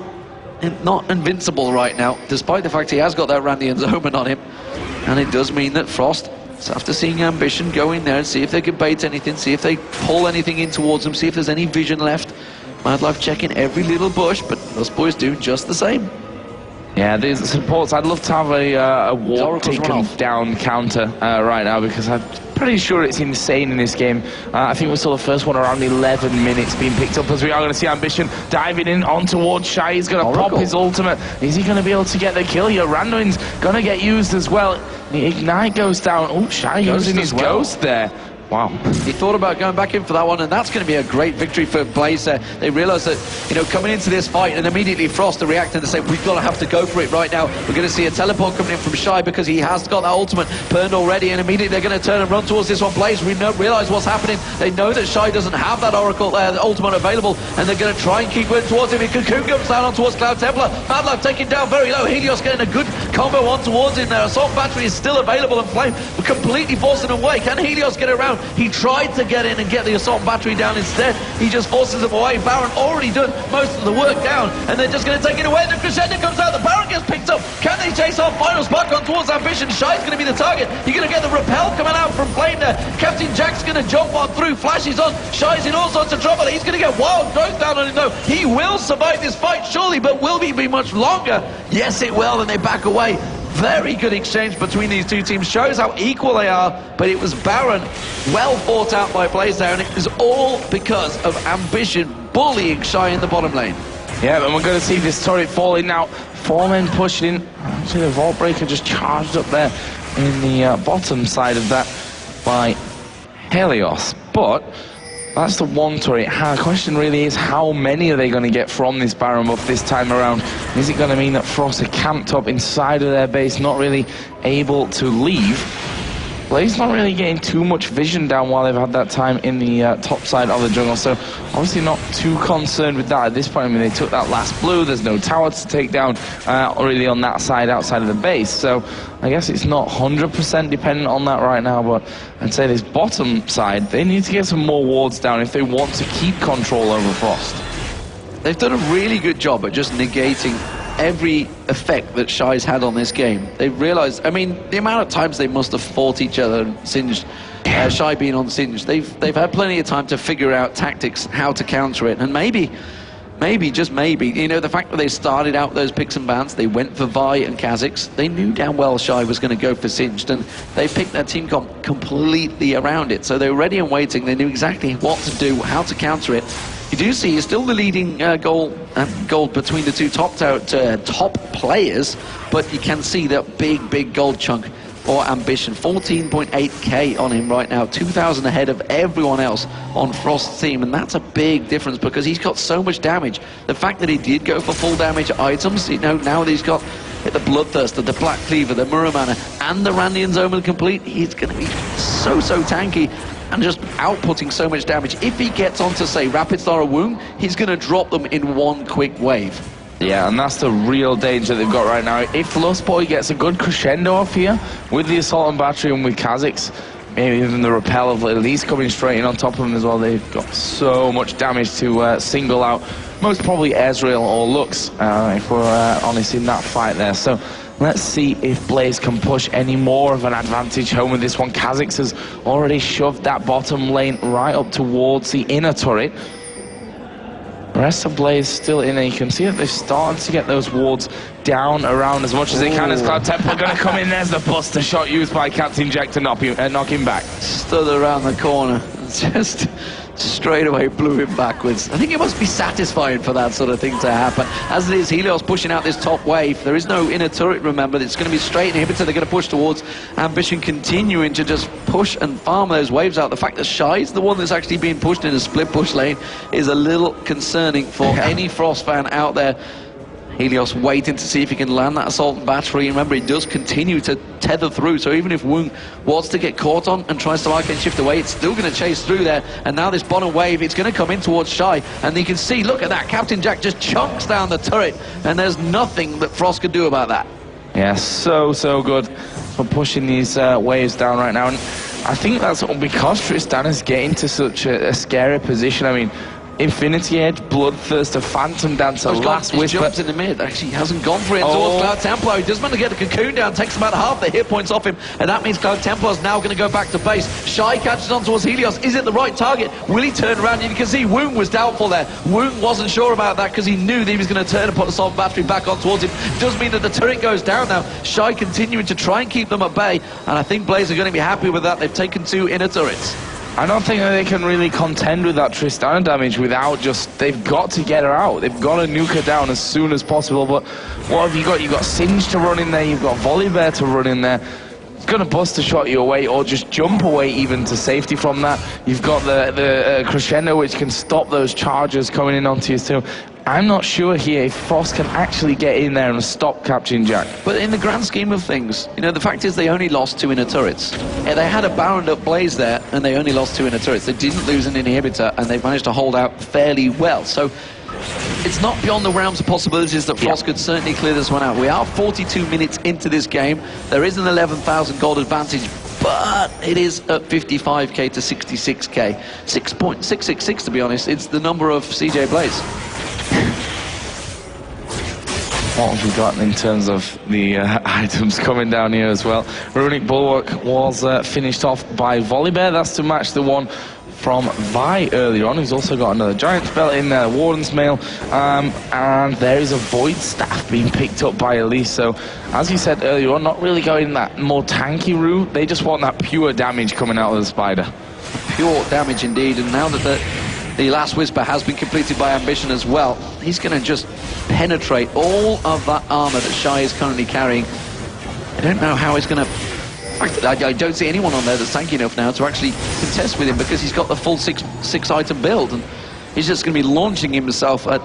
invincible right now, despite the fact he has got that Randuin's Omen on him. And it does mean that Frost, after seeing Ambition go in there and see if they can bait anything, see if they pull anything in towards them, see if there's any vision left. Madlife checking every little bush, but those boys doing just the same. Yeah, these supports, I'd love to have a walk taken down counter right now, because I'm pretty sure it's insane in this game. I think we saw the first one around 11 minutes being picked up, as we are going to see Ambition diving in on towards Shy. He's going to pop his ultimate. Is he going to be able to get the kill here? Randuin's going to get used as well. The Ignite goes down. Oh, Shy using his Ghost there. Wow. He thought about going back in for that one, and that's going to be a great victory for Blaze there. They realise that, you know, coming into this fight, and immediately Frost are reacting to say, we've got to have to go for it right now. We're going to see a teleport coming in from Shy because he has got that ultimate burned already, and immediately they're going to turn and run towards this one. Blaze realise what's happening. They know that Shy doesn't have that Oracle ultimate available, and they're going to try and keep going towards him. Cocoon comes down on towards Cloud Templar. Madlife taking down very low. Helios getting a good combo on towards him there. Assault Battery is still available, and Flame completely forcing him away. Can Helios get around? He tried to get in and get the Assault Battery down instead. He just forces him away. Baron already done most of the work down, and they're just going to take it away. The Crescendo comes out. The Baron gets picked up. Can they chase off Finals back on towards Ambition? Shy's going to be the target. You're going to get the repel coming out from Flame there. Captain Jack's going to jump on through. Flashes on. Shy's in all sorts of trouble. He's going to get wild growth down on him though. He will survive this fight surely, but will he be much longer? Yes, it will, and they back away. Very good exchange between these two teams. Shows how equal they are, but it was Baron well fought out by Blaze there, and it was all because of Ambition bullying Shy in the bottom lane. Yeah, and we're going to see this turret falling now. 4 men pushing. Actually, the Vault Breaker just charged up there in the bottom side of that by Helios. But that's the one turret. The question really is, how many are they going to get from this Baron buff this time around? Is it going to mean that Frost are camped up inside of their base, not really able to leave? Blaze not really getting too much vision down while they've had that time in the top side of the jungle, so obviously not too concerned with that at this point. I mean, they took that last blue, there's no tower to take down really on that side outside of the base, so I guess it's not 100% dependent on that right now, but I'd say this bottom side, they need to get some more wards down if they want to keep control over Frost. They've done a really good job at just negating every effect that Shy's had on this game. They've realised, I mean, the amount of times they must have fought each other, Singed, Shy being on Singed, they've had plenty of time to figure out tactics, how to counter it, and maybe maybe, just maybe, you know, the fact that they started out those picks and bans, they went for Vi and Kha'Zix, they knew damn well Shy was going to go for Singed, and they picked their team comp completely around it. So they were ready and waiting. They knew exactly what to do, how to counter it. You do see he's still the leading goal between the two top players, but you can see that big gold chunk for Ambition. 14.8k on him right now, 2,000 ahead of everyone else on Frost's team, and that's a big difference because he's got so much damage. The fact that he did go for full damage items, you know, now that he's got the Bloodthirster, the Black Cleaver, the Muramana, and the Randian's Omen complete, he's going to be so tanky and just outputting so much damage. If he gets onto, say, Rapid Star or Wound, he's going to drop them in one quick wave. Yeah, and that's the real danger they've got right now. If Lustboy gets a good crescendo off here with the Assault and Battery and with Kha'Zix, maybe even the Repel of at least coming straight in on top of them as well, they've got so much damage to single out most probably Ezreal or Lux, if we're honest in that fight there. So let's see if Blaze can push any more of an advantage home with this one. Kha'Zix has already shoved that bottom lane right up towards the inner turret. The rest of Blaze still in there. You can see that they've started to get those wards down around as much as they can. As Cloud Temple going to come in. There's the buster shot used by Captain Jack to knock him back. Stood around the corner, just straight away blew him backwards. I think it must be satisfying for that sort of thing to happen. As it is, Helios pushing out this top wave. There is no inner turret, remember. It's going to be straight inhibitor. They're going to push towards Ambition, continuing to just push and farm those waves out. The fact that Shy's the one that's actually being pushed in a split push lane is a little concerning for any Frost fan out there. Helios waiting to see if he can land that Assault and Battery. Remember, he does continue to tether through, so even if Woong was to get caught on and tries to arcane shift away, it's still going to chase through there. And now this bottom wave, it's going to come in towards Shy, and you can see, look at that, Captain Jack just chunks down the turret, and there's nothing that Frost could do about that. Yeah, so good for pushing these waves down right now. And I think that's because Tristan is getting to such a scary position. I mean, Infinity Edge, Bloodthirster, Phantom Dancer, Last Whisper. He jumps in the mid. Actually, he hasn't gone for it towards Cloud Templar. He does manage to get the cocoon down, takes about half the hit points off him, and that means Cloud Templar's now going to go back to base. Shy catches on towards Helios. Is it the right target? Will he turn around? And you can see Woong was doubtful there. Woong wasn't sure about that because he knew that he was going to turn and put the Assault Battery back on towards him. Does mean that the turret goes down now. Shy continuing to try and keep them at bay, and I think Blaze are going to be happy with that. They've taken 2 inner turrets. I don't think that they can really contend with that Tristana damage without just... They've got to get her out. They've got to nuke her down as soon as possible. But what have you got? You've got Singe to run in there. You've got Volibear to run in there. It's going to bust a shot you away or just jump away even to safety from that. You've got the Crescendo, which can stop those charges coming in onto you too. I'm not sure here if Frost can actually get in there and stop Captain Jack. But in the grand scheme of things, you know, the fact is they only lost 2 inner turrets. Yeah, they had a Baroned up Blaze there, and they only lost 2 inner turrets. They didn't lose an inhibitor, and they've managed to hold out fairly well. So it's not beyond the realms of possibilities that Frost could certainly clear this one out. We are 42 minutes into this game. There is an 11,000 gold advantage, but it is at 55k to 66k. 6.666 to be honest. It's the number of CJ Blaze. What have we got in terms of the items coming down here as well? Runic Bulwark was finished off by Volibear. That's to match the one from Vi earlier on, who's also got another Giant's Belt in there, Warden's Mail, and there is a Void Staff being picked up by Elise. So, as you said earlier on, not really going that more tanky route. They just want that pure damage coming out of the Spider. Pure damage indeed, and now that the Last Whisper has been completed by Ambition as well, he's going to just penetrate all of that armor that Shy is currently carrying. I don't know how he's going to... I don't see anyone on there that's tanky enough now to actually contest with him because he's got the full six item build, and he's just going to be launching himself at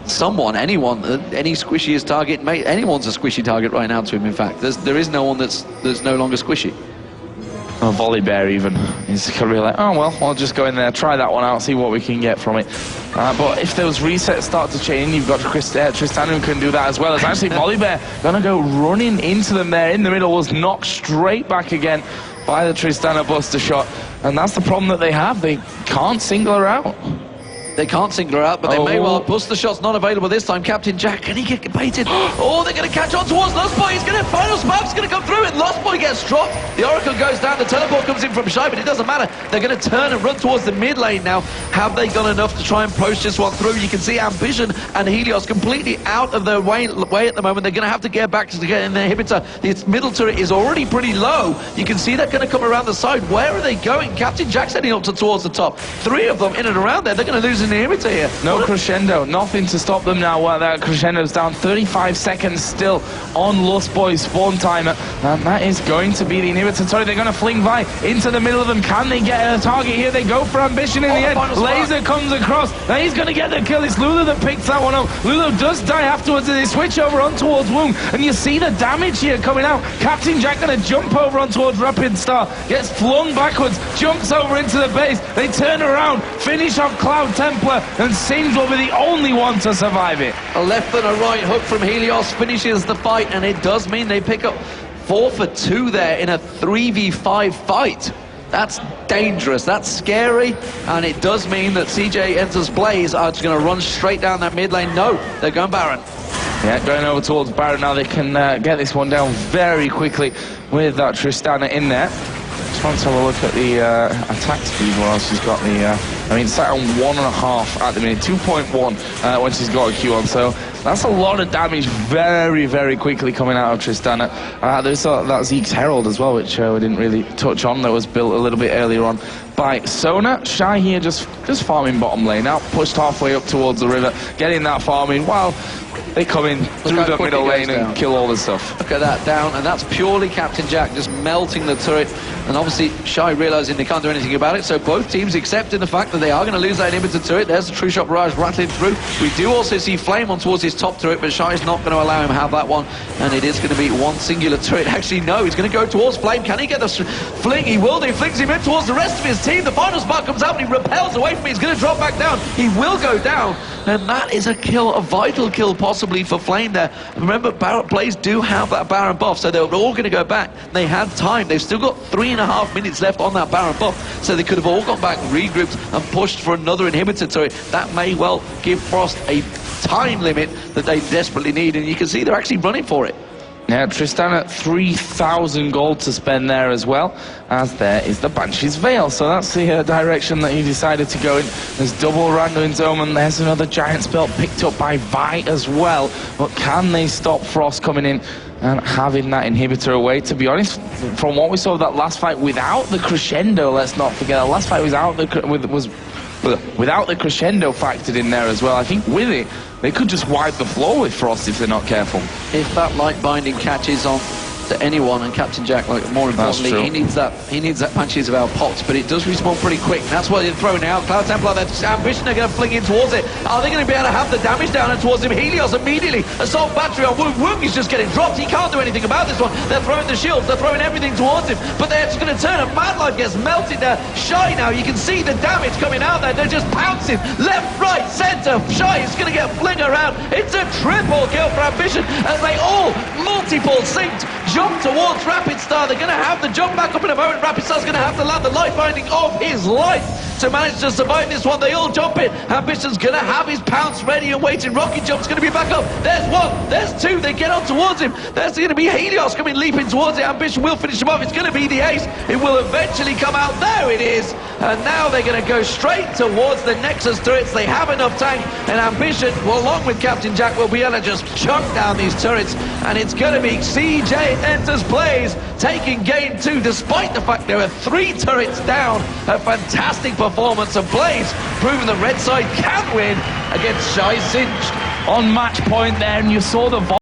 someone, anyone, any squishiest target. Anyone's a squishy target right now to him, in fact. There is no one that's no longer squishy. Oh, Volibear even. He's kind of like, oh well, I'll just go in there, try that one out, see what we can get from it. But if those resets start to change, you've got Tristan who can do that as well. As actually Volibear gonna go running into them there in the middle, was knocked straight back again by the Tristana Buster shot. And that's the problem that they have. They can't single her out. They can't single her out, but they may well bust the shots. Not available this time. Captain Jack, can he get baited? Oh, they're going to catch on towards Lost Boy. He's going to final spark's going to come through, and Lost Boy gets dropped. The Oracle goes down. The teleport comes in from Shy, but it doesn't matter. They're going to turn and run towards the mid lane now. Have they got enough to try and push this one through? You can see Ambition and Helios completely out of their way at the moment. They're going to have to get back to get in their inhibitor. The middle turret is already pretty low. You can see they're going to come around the side. Where are they going? Captain Jack's heading up towards the top. 3 of them in and around there. They're going to lose an inhibitor here. No crescendo, nothing to stop them now. That crescendo's down. 35 seconds still on Lost Boy's spawn timer, and that is going to be the inhibitor turret. They're going to fling Vi into the middle of them. Can they get a target here? They go for Ambition in the end. Laser comes across. Now he's going to get the kill. It's Lulu that picks that one up. Lulu does die afterwards, and they switch over on towards Woong, and you see the damage here coming out. Captain Jack going to jump over on towards Rapid Star, gets flung backwards, jumps over into the base. They turn around, finish off Cloud Templar, and Sims will be the only one to survive it. A left and a right hook from Helios finishes the fight, and it does mean they pick up 4 for 2 there in a 3v5 fight. That's dangerous, that's scary, and it does mean that CJ Enters Blaze are just going to run straight down that mid lane. No, they're going Baron. Yeah, going over towards Baron now. They can get this one down very quickly with that Tristana in there. Just want to have a look at the attack speed while she's got the... I mean, it's set on 1.5 at the minute, 2.1 when she's got a Q on, so that's a lot of damage very, very quickly coming out of Tristana. There's that Zeke's Herald as well, which we didn't really touch on, that was built a little bit earlier on by Sona. Shy here just farming bottom lane now, pushed halfway up towards the river, getting that farming while they come in through the middle lane and kill all the stuff. Look at that, down, and that's purely Captain Jack just melting the turret, and obviously Shy realising they can't do anything about it, so both teams accepting the fact that they are going to lose that inhibitor turret. There's the True Shot Barrage rattling through. We do also see Flame on towards his top turret, but Shy's not going to allow him to have that one, and it is going to be one singular turret. Actually, no, he's going to go towards Flame. Can he get the fling? He will do. Flings him in towards the rest of his team. The final spark comes out, and he repels away from it. He's going to drop back down. He will go down, and that is a kill, a vital kill possibly for Flame there. Remember, Blaze do have that Baron buff, so they're all going to go back. They had time. They've still got 3.5 minutes left on that Baron buff, so they could have all gone back, regrouped, and pushed for another inhibitor turret. That may well give Frost a time limit that they desperately need, and you can see they're actually running for it. Yeah, Tristana, 3,000 gold to spend there as well, as there is the Banshee's Veil. So that's the direction that he decided to go in. There's double Randuin's Omen. There's another giant spell picked up by Vi as well. But can they stop Frost coming in and having that inhibitor away? To be honest, from what we saw of that last fight without the crescendo, let's not forget, the last fight without the crescendo factored in there as well. I think with it, they could just wipe the floor with Frost if they're not careful. If that light binding catches on to anyone, and Captain Jack, like, more importantly, he needs that Banshees of our pots, but it does respawn pretty quick. That's why they're thrown out. Cloud Templar, their Ambition are going to fling in towards it. Are they going to be able to have the damage down and towards him? Helios immediately, Assault Battery on Woong. Woong is just getting dropped. He can't do anything about this one. They're throwing the shields, they're throwing everything towards him, but they're just going to turn, and Mad Life gets melted there. Shy now, you can see the damage coming out there. They're just pouncing left, right, centre. Shy is going to get flung around. It's a triple kill for Ambition as they all multiple synced jump towards Rapid Star. They're going to have the jump back up in a moment. Rapid Star's going to have to land the light binding of his life to manage to survive this one. They all jump in. Ambition's going to have his pounce ready and waiting. Rocket Jump's going to be back up. There's one, there's two. They get on towards him. There's going to be Helios coming leaping towards it. Ambition will finish him off. It's going to be the ace. It will eventually come out. There it is. And now they're going to go straight towards the Nexus turrets. They have enough tank, and Ambition, well, along with Captain Jack, will be able to just chunk down these turrets, and it's going to be CJ Enters Blaze taking game 2, despite the fact there are 3 turrets down. A fantastic performance of Blaze, proving the red side can win against Shy Singed. On match point there, and you saw the